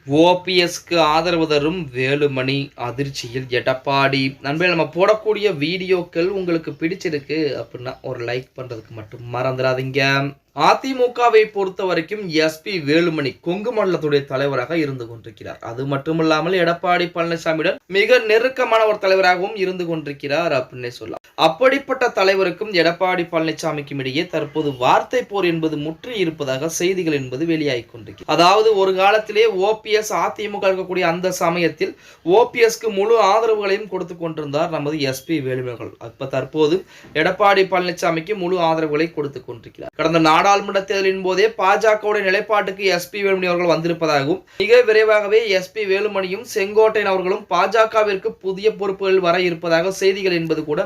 ஓபிஎஸ்க்கு ஆதரவு தரும் வேலுமணி அதிர்ச்சியில் எடப்பாடி. நண்பர்களே, நம்ம போடக்கூடிய வீடியோக்கள் உங்களுக்கு பிடிச்சிருக்கு அப்படின்னா ஒரு லைக் பண்றதுக்கு மட்டும் மறந்துடாதீங்க. அதிமுகவை பொறுத்த வரைக்கும் எஸ்பி வேலுமணி கொங்கு மண்டலத்துடைய தலைவராக இருந்து கொண்டிருக்கிறார். அது மட்டுமில்லாமல் எடப்பாடி பழனிசாமியுடன் மிக நெருக்கமான ஒரு தலைவராகவும் இருந்து கொண்டிருக்கிறார் அப்படின்னே சொல்லலாம். அப்படிப்பட்ட தலைவருக்கும் எடப்பாடி பழனிசாமிக்கும் இடையே தற்போது வார்த்தை போர் என்பது முற்றி இருப்பதாக செய்திகள் என்பது வெளியாகி கொண்டிருக்கிறது. அதாவது ஒரு காலத்திலே ஓபிஎஸ் அதிமுக இருக்கக்கூடிய அந்த சமயத்தில் ஓபிஎஸ்க்கு முழு ஆதரவுகளையும் கொடுத்து கொண்டிருந்தார் நமது எஸ்பி வேலுமணி. அப்ப தற்போது எடப்பாடி பழனிசாமிக்கு முழு ஆதரவுகளை கொடுத்து கொண்டிருக்கிறார். கடந்த நாடாளுமன்ற தேர்தலின் போதே பாஜகவுடைய நிலைப்பாட்டுக்கு எஸ்பி வேலுமணி அவர்கள் வந்திருப்பதாகவும் மிக விரைவாகவே எஸ்பி வேலுமணியும் செங்கோட்டையன் அவர்களும் பாஜகவிற்கு புதிய பொறுப்புகளில் வர இருப்பதாக செய்திகள் என்பது கூட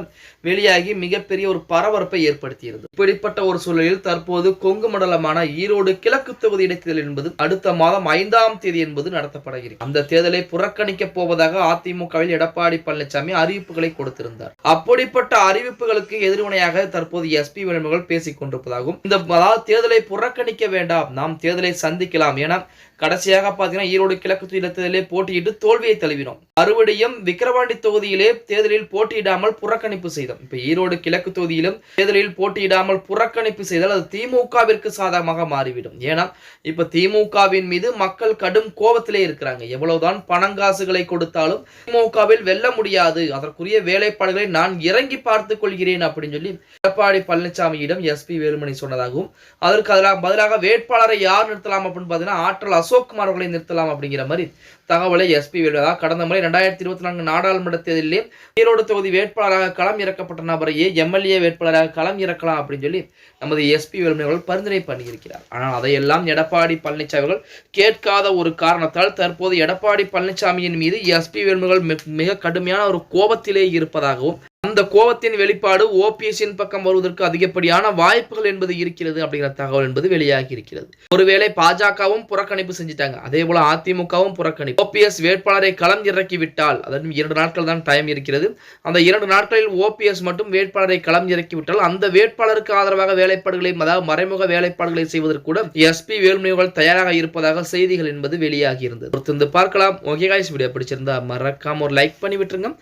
வெளியாகி மிகப்பெரிய ஒரு பரபரப்பை ஏற்படுத்தியது. இப்படிப்பட்ட ஒரு சூழலில் தற்போது கொங்கு மண்டலமான ஈரோடு கிழக்கு தொகுதி இடைத்தேர்தல் என்பது அடுத்த மாதம் 5ஆம் தேதி என்பது நடத்தப்படுகிறது. அந்த தேர்தலை புறக்கணிக்க போவதாக அதிமுகவில் எடப்பாடி பழனிசாமி அறிவிப்புகளை கொடுத்திருந்தார். அப்படிப்பட்ட அறிவிப்புகளுக்கு எதிர்வினையாக தற்போது எஸ்பி வேலுமணி பேசிக் கொண்டிருப்பதாகவும் இந்த தேர்தலை புறக்கணிக்க வேண்டாம், நாம் தேர்தலை சந்திக்கலாம் என கடைசியாக பார்த்தீங்கன்னா ஈரோடு கிழக்கு தேர்தலிலே போட்டியிட்டு தோல்வியை தழுவினோம். மறுபடியும் விக்கிரவாண்டி தொகுதியிலே தேர்தலில் போட்டியிடாமல் புறக்கணிப்பு செய்தோம். இப்ப ஈரோடு கிழக்கு தொகுதியிலும் தேர்தலில் போட்டியிடாமல் புறக்கணிப்பு செய்தால் அது திமுகவிற்கு சாதகமாக மாறிவிடும். ஏன்னா இப்ப திமுகவின் மீது மக்கள் கடும் கோபத்திலே இருக்கிறாங்க. எவ்வளவுதான் பணங்காசுகளை கொடுத்தாலும் திமுகவில் வெல்ல முடியாது, அதற்குரிய வேலைப்பாடுகளை நான் இறங்கி பார்த்துக் கொள்கிறேன் அப்படின்னு சொல்லி எடப்பாடி பழனிசாமியிடம் எஸ்பி வேலுமணி சொன்னதாகவும் அதற்கு பதிலாக வேட்பாளரை யார் நிறுத்தலாம் அப்படின்னு பார்த்தீங்கன்னா ஆற்றல் அசோக்குமார் அவர்களை நிறுத்தலாம் அப்படிங்கிற மாதிரி தகவலை எஸ்பி வேலுமணி கடந்த முறை 2024 நாடாளுமன்ற தேர்தலிலே ஈரோடு தொகுதி வேட்பாளராக களம் இறக்கப்பட்ட நபரையே எம்எல்ஏ வேட்பாளராக களம் இறக்கலாம் அப்படின்னு சொல்லி நமது எஸ்பி வேலுமணி அவர்கள் பரிந்துரை பண்ணியிருக்கிறார். ஆனால் அதையெல்லாம் எடப்பாடி பழனிசாமி அவர்கள் கேட்காத ஒரு காரணத்தால் தற்போது எடப்பாடி பழனிசாமியின் மீது எஸ்பி வேலுமணி மிக கடுமையான ஒரு கோபத்திலே இருப்பதாகவும் அந்த கோபத்தின் வெளிப்பாடு ஓபிஎஸ்ஸின் பக்கம் வருவதற்கு அதிகப்படியான வாய்ப்புகள் என்பது இருக்கிறது அப்படிங்கிற தகவல் என்பது வெளியாகி இருக்கிறது. ஒருவேளை பாஜகவும் புறக்கணிப்பு செஞ்சுட்டாங்க, அதே போல அதிமுகவும் புறக்கணிப்பு. ஓபிஎஸ் வேட்பாளரை களம் இறக்கி விட்டால், அதற்கு 2 நாட்கள் தான் டைம் இருக்கிறது, அந்த 2 நாட்களில் ஓபிஎஸ் மட்டும் வேட்பாளரை களம் இறக்கி விட்டால் அந்த வேட்பாளருக்கு ஆதரவாக வேலைப்பாடுகளை, அதாவது மறைமுக வேலைப்பாடுகளை செய்வதற்கு கூட எஸ்பி வேலுமணி தயாராக இருப்பதாக செய்திகள் என்பது வெளியாகி இருந்தது. பொறுத்து பார்க்கலாம். ஓகே गाइस, வீடியோ பிடிச்சிருந்தா மறக்காம ஒரு லைக் பண்ணி விட்டுருங்க.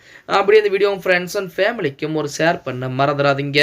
அப்படியே இந்த வீடியோ ஃப்ரெண்ட்ஸ் அண்ட் ஃபேமிலிக்கும் ஒரு ஷேர் பண்ண மறந்துடாதீங்க.